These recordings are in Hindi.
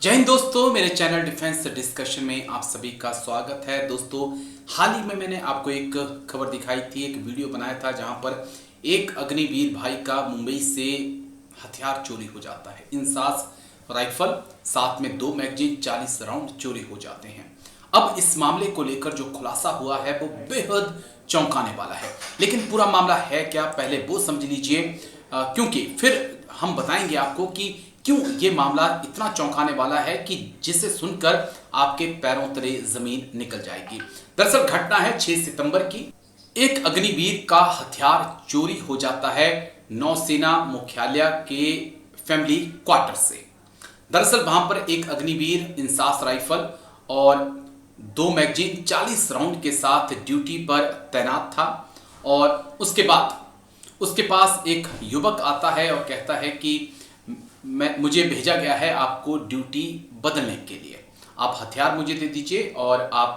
जय हिंद दोस्तों, मेरे चैनल डिफेंस डिस्कशन में आप सभी का स्वागत है। दोस्तों, हाल ही में मैंने आपको एक खबर दिखाई थी, एक वीडियो बनाया था जहां पर एक अग्निवीर भाई का मुंबई से हथियार चोरी हो जाता है। इंसास राइफल, साथ में 2 मैगजीन, 40 राउंड चोरी हो जाते हैं। अब इस मामले को लेकर जो खुलासा हुआ है वो बेहद चौंकाने वाला है। लेकिन पूरा मामला है क्या, पहले वो समझ लीजिए, क्योंकि फिर हम बताएंगे आपको कि क्यों ये मामला इतना चौंकाने वाला है कि जिसे सुनकर आपके पैरों तले जमीन निकल जाएगी। दरअसल घटना है 6 सितंबर की। एक अग्निवीर का हथियार चोरी हो जाता है नौसेना मुख्यालय के फैमिली क्वार्टर से। दरअसल वहां पर एक अग्निवीर इंसास राइफल और 2 मैगजीन 40 राउंड के साथ ड्यूटी पर तैनात था। और उसके बाद उसके पास एक युवक आता है और कहता है कि मुझे भेजा गया है आपको ड्यूटी बदलने के लिए। आप हथियार मुझे दे दीजिए और आप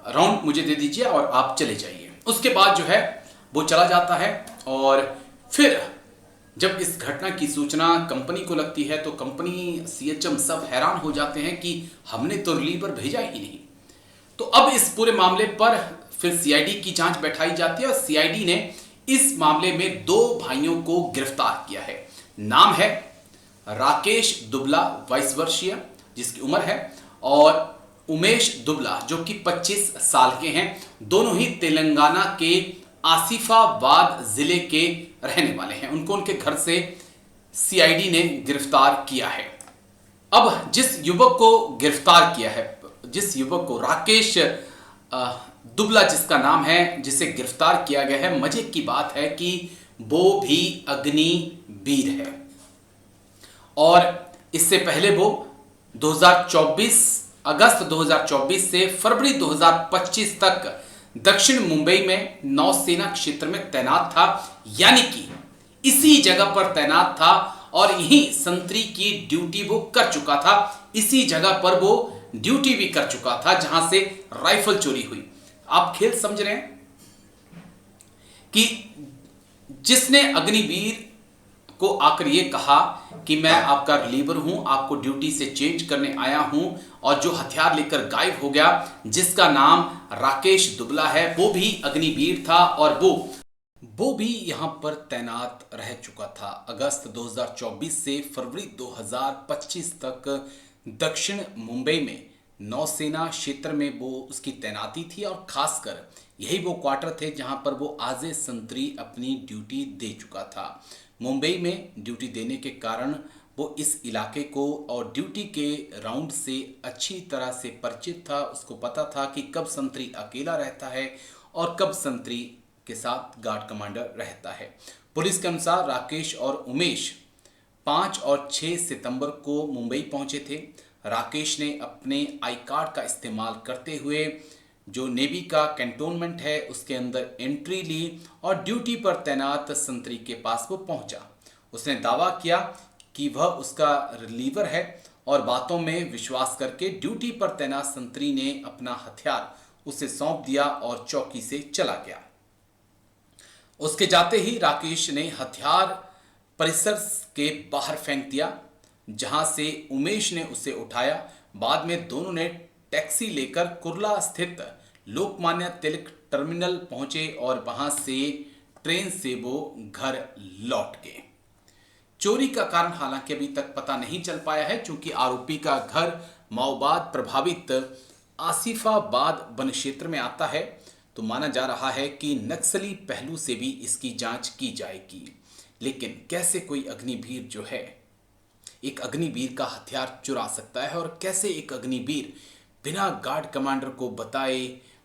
राउंड मुझे दे दीजिए और आप चले जाइए। उसके बाद जो है वो चला जाता है। और फिर जब इस घटना की सूचना कंपनी को लगती है तो कंपनी, सीएचएम सब हैरान हो जाते हैं कि हमने तो रिलीवर भेजा ही नहीं। तो अब इस पूरे मामले पर फिर सीआईडी की जांच बैठाई जाती है और सीआईडी ने इस मामले में 2 भाइयों को गिरफ्तार किया है। नाम है राकेश दुबला, 22 वर्षीय जिसकी उम्र है, और उमेश दुबला जो कि 25 साल के हैं। दोनों ही तेलंगाना के आसिफाबाद जिले के रहने वाले हैं। उनको उनके घर से सीआईडी ने गिरफ्तार किया है। अब जिस युवक को गिरफ्तार किया है, जिस युवक को राकेश दुबला जिसका नाम है, जिसे गिरफ्तार किया गया है, मजे की बात है कि वो भी अग्निवीर है। और इससे पहले वो 2024 अगस्त 2024 से फरवरी 2025 तक दक्षिण मुंबई में नौसेना क्षेत्र में तैनात था। यानी कि इसी जगह पर तैनात था और यही संतरी की ड्यूटी वो कर चुका था। इसी जगह पर वो ड्यूटी भी कर चुका था जहां से राइफल चोरी हुई। आप खेल समझ रहे हैं कि जिसने अग्निवीर को आकर ये कहा कि मैं आपका रिलीवर हूं, आपको ड्यूटी से चेंज करने आया हूं, और जो हथियार लेकर गायब हो गया, जिसका नाम राकेश दुबला है, वो भी अग्निवीर था और वो भी यहां पर तैनात रह चुका था। अगस्त 2024 से फरवरी 2025 तक दक्षिण मुंबई में नौसेना क्षेत्र में वो उसकी तैनाती थी। और खासकर यही वो क्वार्टर थे जहां पर वो आजे संतरी अपनी ड्यूटी दे चुका था। मुंबई में ड्यूटी देने के कारण वो इस इलाके को और ड्यूटी के राउंड से अच्छी तरह से परिचित था। उसको पता था कि कब संतरी अकेला रहता है और कब संतरी के साथ गार्ड कमांडर रहता है। पुलिस के अनुसार राकेश और उमेश 5 और 6 सितंबर को मुंबई पहुंचे थे। राकेश ने अपने आई कार्ड का इस्तेमाल करते हुए जो नेवी का कैंटोनमेंट है उसके अंदर एंट्री ली और ड्यूटी पर तैनात संतरी के पास वो पहुंचा। उसने दावा किया कि वह उसका रिलीवर है और बातों में विश्वास करके ड्यूटी पर तैनात संतरी ने अपना हथियार उसे सौंप दिया और चौकी से चला गया। उसके जाते ही राकेश ने हथियार परिसर के बाहर फेंक दिया, जहां से उमेश ने उसे उठाया। बाद में दोनों ने टैक्सी लेकर कुर्ला स्थित लोकमान्य तिलक टर्मिनल पहुंचे और वहां से ट्रेन से वो घर लौट गए। चोरी का कारण हालांकि अभी तक पता नहीं चल पाया है, क्योंकि आरोपी का घर माओवाद प्रभावित आसिफाबाद वन क्षेत्र में आता है। तो माना जा रहा है कि नक्सली पहलू से भी इसकी जांच की जाएगी। लेकिन कैसे कोई अग्निवीर जो है, एक अग्निवीर का हथियार चुरा सकता है, और कैसे एक अग्निवीर बिना गार्ड कमांडर को बताए,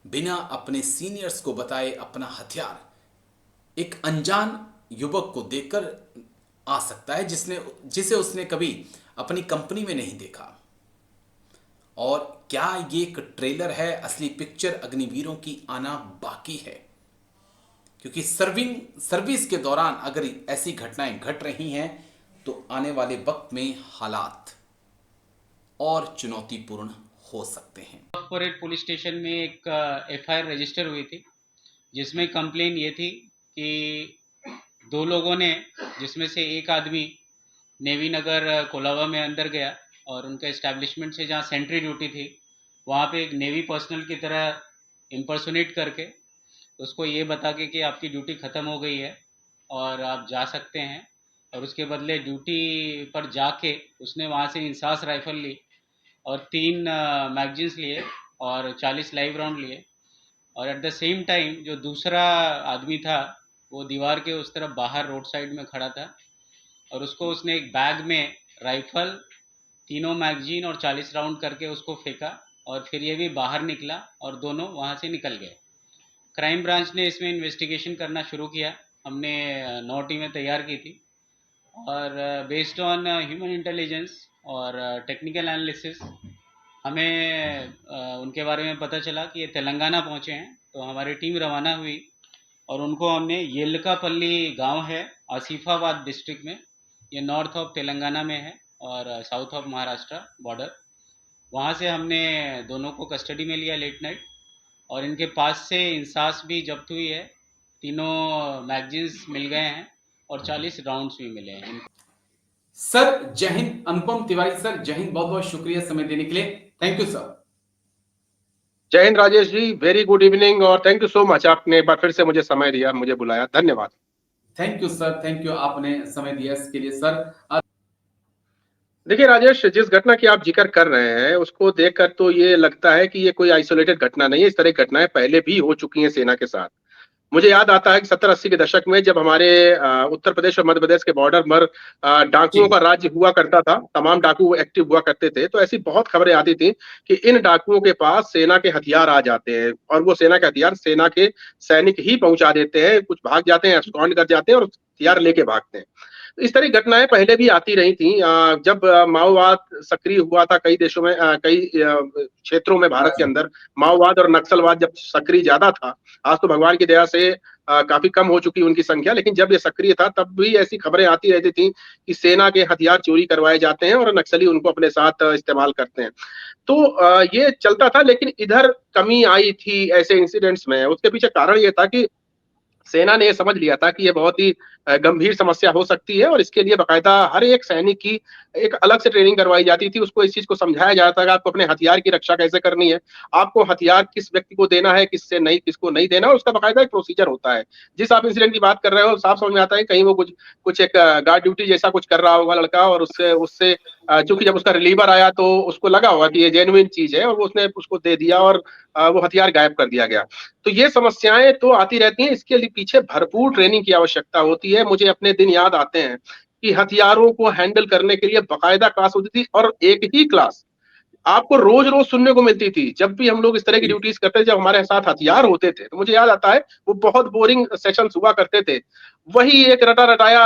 बिना अपने सीनियर्स को बताए अपना हथियार एक अनजान युवक को देकर आ सकता है जिसे उसने कभी अपनी कंपनी में नहीं देखा। और क्या ये एक ट्रेलर है, असली पिक्चर अग्निवीरों की आना बाकी है। क्योंकि सर्विस के दौरान अगर ऐसी घटनाएं घट रही हैं तो आने वाले वक्त में हालात और चुनौतीपूर्ण हो सकते हैं। कॉर्पोरेट पुलिस स्टेशन में एक एफआईआर रजिस्टर हुई थी, जिसमें कंप्लेन ये थी कि 2 लोगों ने, जिसमें से एक आदमी नेवी नगर कोलावा में अंदर गया और उनके एस्टैब्लिशमेंट से जहाँ सेंट्री ड्यूटी थी वहाँ पे एक नेवी पर्सनल की तरह इम्पर्सोनेट करके उसको ये बता के कि आपकी ड्यूटी ख़त्म हो गई है और आप जा सकते हैं, और उसके बदले ड्यूटी पर जाके उसने वहाँ से इंसास राइफल ली और 3 मैगजीन्स लिए और 40 लाइव राउंड लिए। और एट द सेम टाइम जो दूसरा आदमी था वो दीवार के उस तरफ बाहर रोड साइड में खड़ा था, और उसको उसने एक बैग में राइफल, तीनों मैगजीन और 40 राउंड करके उसको फेंका, और फिर ये भी बाहर निकला और दोनों वहाँ से निकल गए। क्राइम ब्रांच ने इसमें इन्वेस्टिगेशन करना शुरू किया। हमने 9 टीमें तैयार की थी, और बेस्ड ऑन ह्यूमन इंटेलिजेंस और टेक्निकल एनालिसिस हमें उनके बारे में पता चला कि ये तेलंगाना पहुँचे हैं। तो हमारी टीम रवाना हुई और उनको हमने येलकापल्ली गांव है आसिफाबाद डिस्ट्रिक्ट में, ये नॉर्थ ऑफ तेलंगाना में है और साउथ ऑफ महाराष्ट्र बॉर्डर, वहाँ से हमने दोनों को कस्टडी में लिया लेट नाइट, और इनके पास से इंसास भी जब्त हुई है, तीनों मैगजीन्स मिल गए हैं और 40 राउंड्स भी मिले हैं इनको। सर जय हिंद। अनुपम तिवारी सर, जय हिंद, बहुत बहुत शुक्रिया समय देने के लिए। Thank you sir. जय Hind Rajesh ji, very good evening और थैंक यू सो मच, आपने एक बार फिर से मुझे समय दिया, मुझे बुलाया, धन्यवाद। Thank you sir, thank you, आपने समय दिया इसके लिए सर। देखिए राजेश, जिस घटना की आप जिक्र कर रहे हैं उसको देखकर तो ये लगता है कि ये कोई आइसोलेटेड घटना नहीं है। इस तरह की घटनाएं पहले भी हो चुकी हैं सेना के साथ। मुझे याद आता है कि 70-80 के दशक में जब हमारे उत्तर प्रदेश और मध्य प्रदेश के बॉर्डर पर जी डाकुओं का राज्य हुआ करता था, तमाम डाकू एक्टिव हुआ करते थे, तो ऐसी बहुत खबरें आती थी कि इन डाकुओं के पास सेना के हथियार आ जाते हैं और वो सेना के हथियार सेना के सैनिक ही पहुंचा देते हैं, कुछ भाग जाते हैं, एब्सकॉन्ड कर जाते हैं और हथियार लेके भागते हैं। इस तरह की घटनाएं पहले भी आती रही थी। जब माओवाद सक्रिय हुआ था कई देशों में, कई क्षेत्रों में भारत के अंदर माओवाद और नक्सलवाद जब सक्रिय ज्यादा था, आज तो भगवान की दया से काफी कम हो चुकी उनकी संख्या, लेकिन जब ये सक्रिय था तब भी ऐसी खबरें आती रहती थी कि सेना के हथियार चोरी करवाए जाते हैं और नक्सली उनको अपने साथ इस्तेमाल करते हैं। तो ये चलता था, लेकिन इधर कमी आई थी ऐसे इंसिडेंट्स में। उसके पीछे कारण ये था कि सेना ने ये समझ लिया था कि ये बहुत ही गंभीर समस्या हो सकती है और इसके लिए बाकायदा हर एक सैनिक की एक अलग से ट्रेनिंग करवाई जाती थी। उसको इस चीज को समझाया जाता था कि आपको अपने हथियार की रक्षा कैसे करनी है, आपको हथियार किस व्यक्ति को देना है, किससे नहीं, किसको नहीं देना, उसका बाकायदा एक प्रोसीजर होता है। जिस आप इंसिडेंट की बात कर रहे हो, साफ समझ में आता है कहीं वो कुछ कुछ एक गार्ड ड्यूटी जैसा कुछ कर रहा होगा लड़का, और उससे उससे चूंकि जब उसका रिलीवर आया तो उसको लगा होगा कि ये जेन्युइन चीज है और वो उसने उसको दे दिया और वो हथियार गायब कर दिया गया। तो ये समस्याएं तो आती रहती हैं, इसके लिए पीछे भरपूर ट्रेनिंग की आवश्यकता होती है। मुझे अपने दिन याद आते हैं कि हथियारों को हैंडल करने के लिए बाकायदा क्लास होती थी, और एक ही क्लास आपको रोज रोज सुनने को मिलती थी। जब भी हम लोग इस तरह की जी ड्यूटीज करते थे, जब हमारे साथ हथियार होते थे, तो मुझे याद आता है वो बहुत बोरिंग सेशंस हुआ करते थे। वही एक रटा रटाया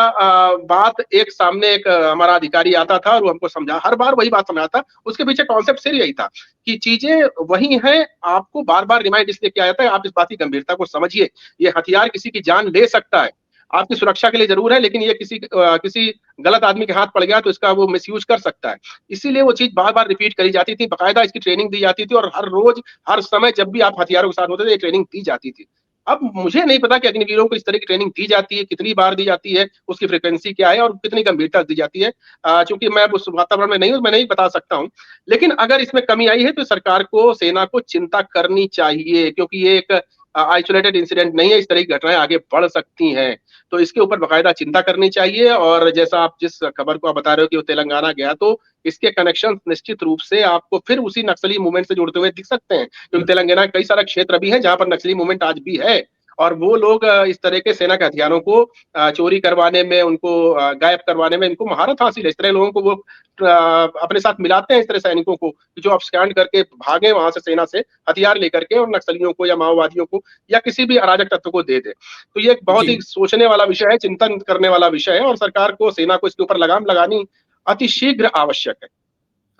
बात, एक सामने एक हमारा अधिकारी आता था और वो हमको समझा, हर बार वही बात समझाता। उसके पीछे कॉन्सेप्ट सिर्फ यही था कि चीजें वही हैं, आपको बार बार रिमाइंड इसलिए किया जाता है, आप इस बात की गंभीरता को समझिए। ये हथियार किसी की जान ले सकता है, आपकी सुरक्षा के लिए जरूर है, लेकिन ये किसी गलत आदमी के हाथ पड़ गया तो इसका वो मिसयूज कर सकता है। इसीलिए वो चीज बार बार रिपीट करी जाती थी, बाकायदा इसकी ट्रेनिंग दी जाती थी और हर रोज हर समय जब भी आप हथियारों के साथ होते थे ये ट्रेनिंग दी जाती थी। अब मुझे नहीं पता कि अग्निवीरों को इस तरह की ट्रेनिंग दी जाती है, कितनी बार दी जाती है, उसकी फ्रिक्वेंसी क्या है और कितनी गंभीरता दी जाती है। चूंकि मैं उस वातावरण में नहीं हूं, मैं नहीं बता सकता हूं, लेकिन अगर इसमें कमी आई है तो सरकार को, सेना को चिंता करनी चाहिए, क्योंकि ये एक आइसोलेटेड इंसिडेंट नहीं है, इस तरह की घटनाएं आगे बढ़ सकती हैं। तो इसके ऊपर बाकायदा चिंता करनी चाहिए। और जैसा आप जिस खबर को आप बता रहे हो कि वो तेलंगाना गया, तो इसके कनेक्शन निश्चित रूप से आपको फिर उसी नक्सली मूवमेंट से जुड़ते हुए दिख सकते हैं, क्योंकि तेलंगाना कई सारे क्षेत्र भी हैं जहां पर नक्सली मूवमेंट आज भी है, और वो लोग इस तरह के सेना के हथियारों को चोरी करवाने में, उनको गायब करवाने में इनको महारत हासिल है। इस तरह लोगों को वो अपने साथ मिलाते हैं, इस तरह सैनिकों को जो अपस्कैंड करके भागे वहां से सेना से हथियार लेकर के और नक्सलियों को या माओवादियों को या किसी भी अराजक तत्व को दे दे। तो ये एक बहुत जी ही सोचने वाला विषय है, चिंतन करने वाला विषय है, और सरकार को, सेना को इसके ऊपर लगाम लगानी अति शीघ्र आवश्यक है।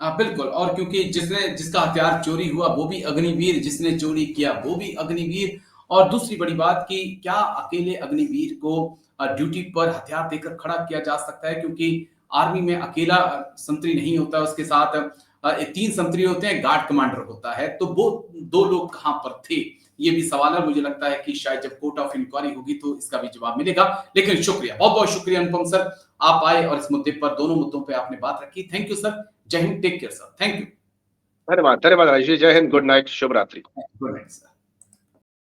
हाँ बिल्कुल, और क्योंकि जिसने जिसका हथियार चोरी हुआ वो भी अग्निवीर, जिसने चोरी किया वो भी अग्निवीर। और दूसरी बड़ी बात कि क्या अकेले अग्निवीर को ड्यूटी पर हथियार देकर खड़ा किया जा सकता है, क्योंकि आर्मी में अकेला संतरी नहीं होता, उसके साथ 3 संतरी होते हैं, गार्ड कमांडर होता है, तो वो 2 लोग कहाँ पर थे, ये भी सवाल है। मुझे लगता है कि शायद जब कोर्ट ऑफ इंक्वायरी होगी तो इसका भी जवाब मिलेगा। लेकिन शुक्रिया, बहुत बहुत शुक्रिया अनुपम सर, आप आए और इस मुद्दे पर, दोनों मुद्दों पर आपने बात रखी। Thank you sir. जय हिंद, take care sir, thank you, धन्यवाद, धन्यवाद राजेश जी। जय हिंद, गुड नाइट, शुभ रात्रि। Good night sir.